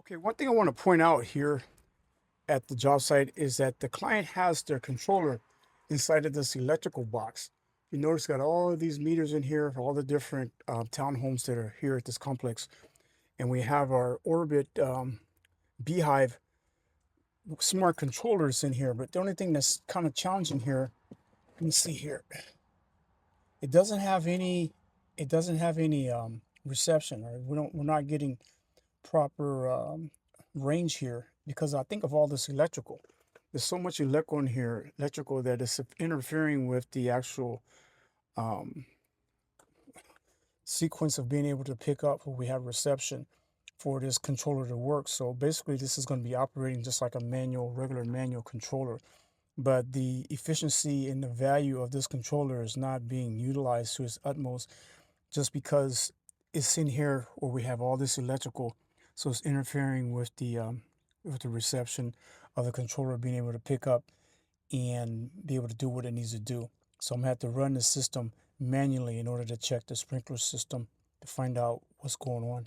Okay, one thing I want to point out here at the job site is that the client has their controller inside of this electrical box. You notice got all of these meters in here for all the different townhomes that are here at this complex. And we have our Orbit Beehive smart controllers in here. But the only thing that's kind of challenging here, let me see here. It doesn't have any, reception, or we're not getting proper range here because I think of all this electrical. There's so much electrical in here, electrical that is interfering with the actual um, sequence of being able to pick up where we have reception for this controller to work. So basically, this is going to be operating just like a regular manual controller. But the efficiency and the value of this controller is not being utilized to its utmost just because it's in here where we have all this electrical, so it's interfering with the reception of the controller being able to pick up and be able to do what it needs to do. So I'm gonna have to run the system manually in order to check the sprinkler system to find out what's going on.